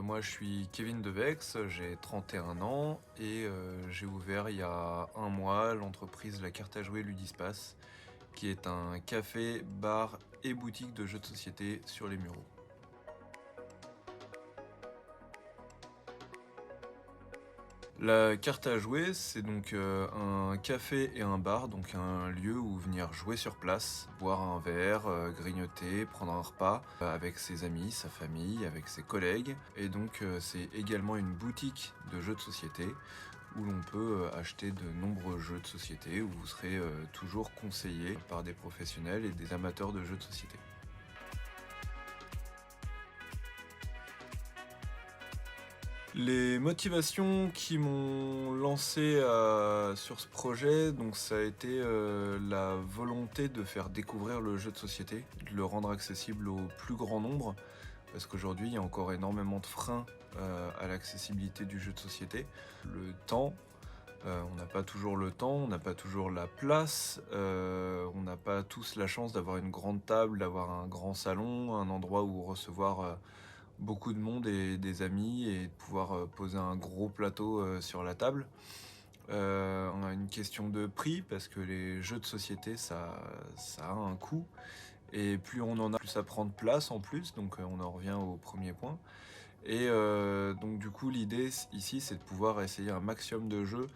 Moi je suis Kevin Devex, j'ai 31 ans et j'ai ouvert il y a un mois l'entreprise La Carte à Jouer Ludispace, qui est un café, bar et boutique de jeux de société sur les Mureaux. La Carte à Jouer, c'est donc un café et un bar, donc un lieu où venir jouer sur place, boire un verre, grignoter, prendre un repas avec ses amis, sa famille, avec ses collègues. Et donc c'est également une boutique de jeux de société où l'on peut acheter de nombreux jeux de société, où vous serez toujours conseillé par des professionnels et des amateurs de jeux de société. Les motivations qui m'ont lancé sur ce projet, donc ça a été la volonté de faire découvrir le jeu de société, de le rendre accessible au plus grand nombre, parce qu'aujourd'hui il y a encore énormément de freins à l'accessibilité du jeu de société. Le temps, on n'a pas toujours le temps, on n'a pas toujours la place, on n'a pas tous la chance d'avoir une grande table, d'avoir un grand salon, un endroit où recevoir beaucoup de monde et des amis et de pouvoir poser un gros plateau sur la table. On a une question de prix parce que les jeux de société ça a un coût et plus on en a, plus ça prend de place en plus, donc on en revient au premier point. Et donc du coup l'idée ici c'est de pouvoir essayer un maximum de jeux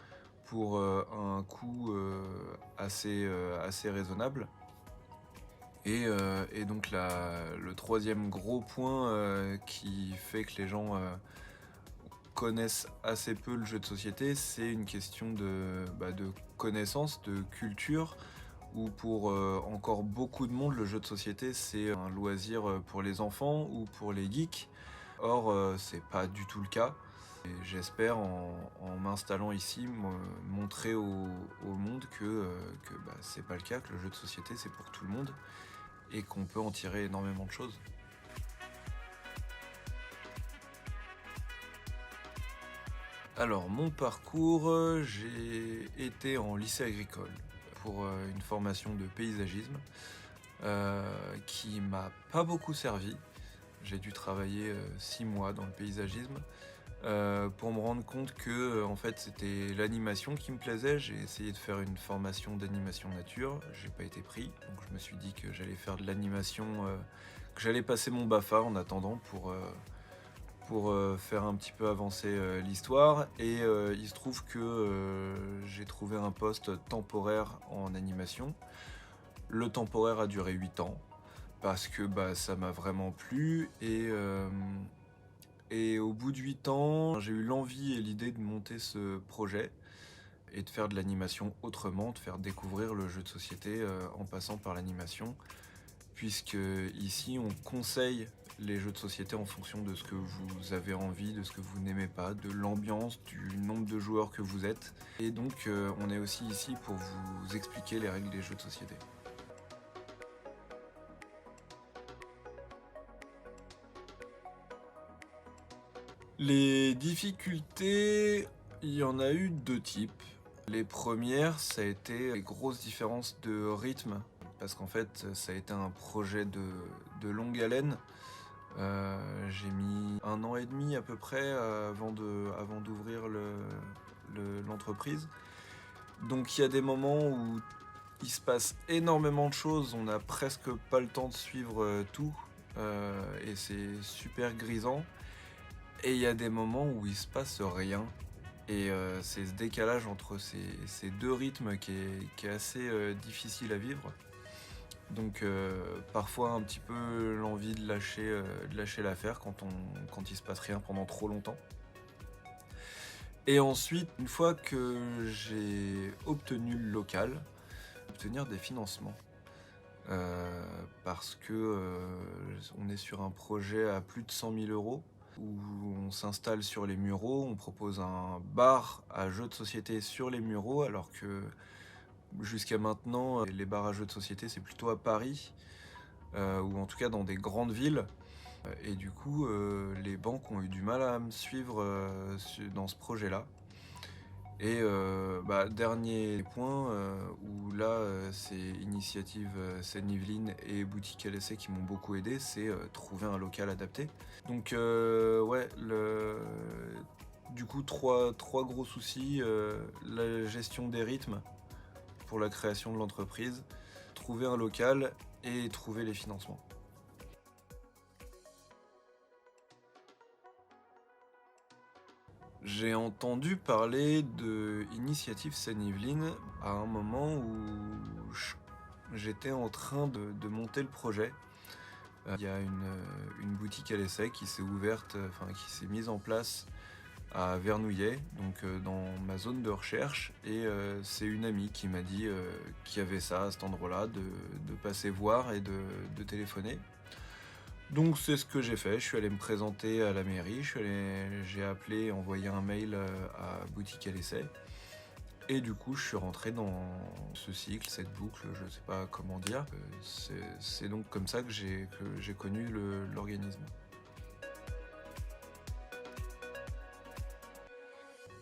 pour un coût assez raisonnable. Et donc le troisième gros point qui fait que les gens connaissent assez peu le jeu de société, c'est une question de connaissance, de culture, où pour encore beaucoup de monde, le jeu de société c'est un loisir pour les enfants ou pour les geeks. Or, c'est pas du tout le cas. Et j'espère en m'installant ici montrer au monde que c'est pas le cas, que le jeu de société c'est pour tout le monde et qu'on peut en tirer énormément de choses. Alors mon parcours, j'ai été en lycée agricole pour une formation de paysagisme qui m'a pas beaucoup servi. J'ai dû travailler 6 mois dans le paysagisme pour me rendre compte que en fait c'était l'animation qui me plaisait. J'ai essayé de faire une formation d'animation nature, j'ai pas été pris, donc je me suis dit que j'allais faire de l'animation, que j'allais passer mon BAFA en attendant pour faire un petit peu avancer l'histoire. Et il se trouve que j'ai trouvé un poste temporaire en animation. Le temporaire a duré 8 ans parce que ça m'a vraiment plu et au bout de 8 ans, j'ai eu l'envie et l'idée de monter ce projet et de faire de l'animation autrement, de faire découvrir le jeu de société en passant par l'animation, puisque ici on conseille les jeux de société en fonction de ce que vous avez envie, de ce que vous n'aimez pas, de l'ambiance, du nombre de joueurs que vous êtes. Et donc on est aussi ici pour vous expliquer les règles des jeux de société. Les difficultés, il y en a eu deux types. Les premières, ça a été les grosses différences de rythme, parce qu'en fait, ça a été un projet de longue haleine. J'ai mis 1 an et demi à peu près avant d'ouvrir l'entreprise. Donc il y a des moments où il se passe énormément de choses, on n'a presque pas le temps de suivre tout, et c'est super grisant. Et il y a des moments où il se passe rien. Et c'est ce décalage entre ces deux rythmes qui est assez difficile à vivre. Donc parfois un petit peu l'envie de lâcher l'affaire quand il se passe rien pendant trop longtemps. Et ensuite, une fois que j'ai obtenu le local, obtenir des financements. Parce que on est sur un projet à plus de 100 000 euros où on s'installe sur les Mureaux, on propose un bar à jeux de société sur les Mureaux, alors que jusqu'à maintenant, les bars à jeux de société, c'est plutôt à Paris, ou en tout cas dans des grandes villes. Et du coup, les banques ont eu du mal à me suivre dans ce projet-là. Et dernier point, où là, c'est initiative, Seine-Yvelines et boutique LSA qui m'ont beaucoup aidé, c'est, trouver un local adapté. Donc ouais, du coup trois gros soucis, la gestion des rythmes pour la création de l'entreprise, trouver un local et trouver les financements. J'ai entendu parler de Initiative Seine-Yvelines à un moment où j'étais en train de monter le projet. Il y a une boutique à l'essai qui s'est ouverte, enfin qui s'est mise en place à Vernouillet, donc dans ma zone de recherche. Et c'est une amie qui m'a dit qu'il y avait ça à cet endroit-là, de passer voir et de téléphoner. Donc c'est ce que j'ai fait, je suis allé me présenter à la mairie, j'ai appelé, envoyé un mail à Boutique à l'essai. Et du coup je suis rentré dans ce cycle, cette boucle, je sais pas comment dire. C'est donc comme ça que j'ai connu l'organisme.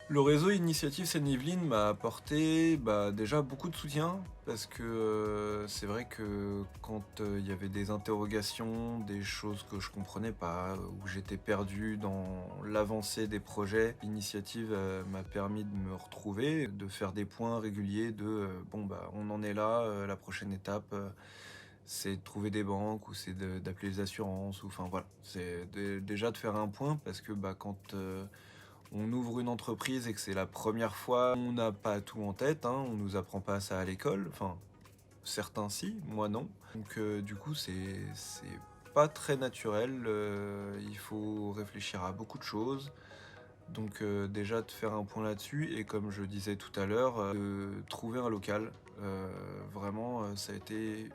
Le réseau Initiative Seine-Yvelines m'a apporté déjà beaucoup de soutien parce que c'est vrai que quand il y avait des interrogations, des choses que je comprenais pas, où j'étais perdu dans l'avancée des projets, l'initiative m'a permis de me retrouver, de faire des points réguliers de on en est là, la prochaine étape c'est de trouver des banques ou c'est d'appeler les assurances ou enfin voilà, c'est déjà de faire un point parce que quand on ouvre une entreprise et que c'est la première fois, on n'a pas tout en tête, hein, on nous apprend pas ça à l'école, enfin certains si, moi non. Donc du coup c'est pas très naturel, il faut réfléchir à beaucoup de choses. Donc déjà de faire un point là-dessus et comme je disais tout à l'heure, de trouver un local. Vraiment, ça a été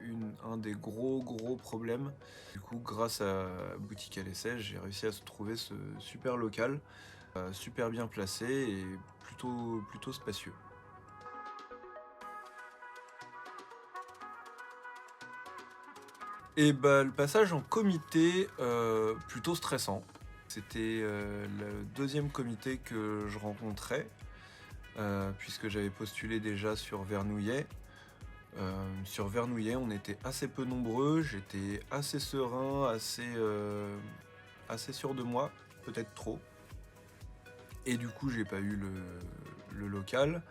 un des gros problèmes. Du coup, grâce à Boutique à l'essai, j'ai réussi à se trouver ce super local, super bien placé et plutôt spacieux. Et le passage en comité, plutôt stressant. C'était le deuxième comité que je rencontrais, puisque j'avais postulé déjà sur Vernouillet. Sur Vernouillet, on était assez peu nombreux, j'étais assez serein, assez sûr de moi, peut-être trop. Et du coup, j'ai pas eu le local.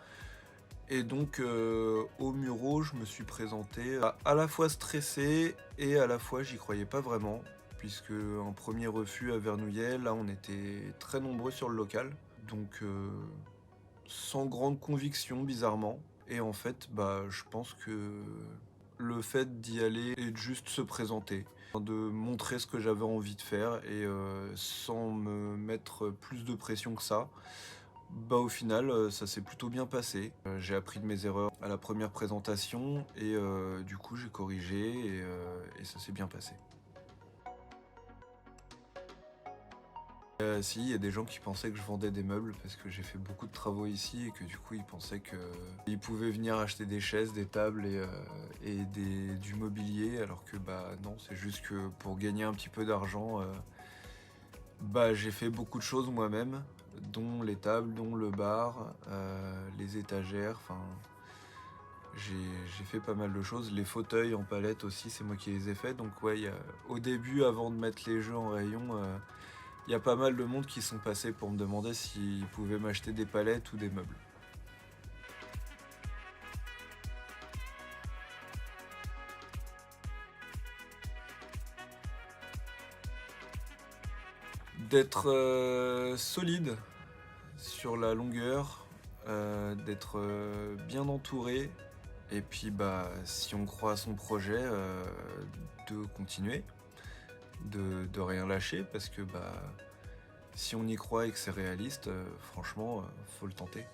Et donc, au Muro, je me suis présenté à la fois stressé et à la fois j'y croyais pas vraiment, puisque un premier refus à Vernouillet, là on était très nombreux sur le local, donc sans grande conviction bizarrement. Et en fait, je pense que le fait d'y aller et de juste se présenter, de montrer ce que j'avais envie de faire et sans me mettre plus de pression que ça, au final, ça s'est plutôt bien passé. J'ai appris de mes erreurs à la première présentation et du coup j'ai corrigé et ça s'est bien passé. Si, il y a des gens qui pensaient que je vendais des meubles parce que j'ai fait beaucoup de travaux ici et que du coup ils pensaient qu'ils pouvaient venir acheter des chaises, des tables et du mobilier alors que non, c'est juste que pour gagner un petit peu d'argent, j'ai fait beaucoup de choses moi-même, dont les tables, dont le bar, les étagères, enfin j'ai fait pas mal de choses. Les fauteuils en palette aussi, c'est moi qui les ai faits. Donc ouais, au début, avant de mettre les jeux en rayon, il y a pas mal de monde qui sont passés pour me demander s'ils pouvaient m'acheter des palettes ou des meubles. D'être solide sur la longueur, d'être bien entouré, et puis si on croit à son projet, de continuer, de rien lâcher, parce que si on y croit et que c'est réaliste, franchement, faut le tenter.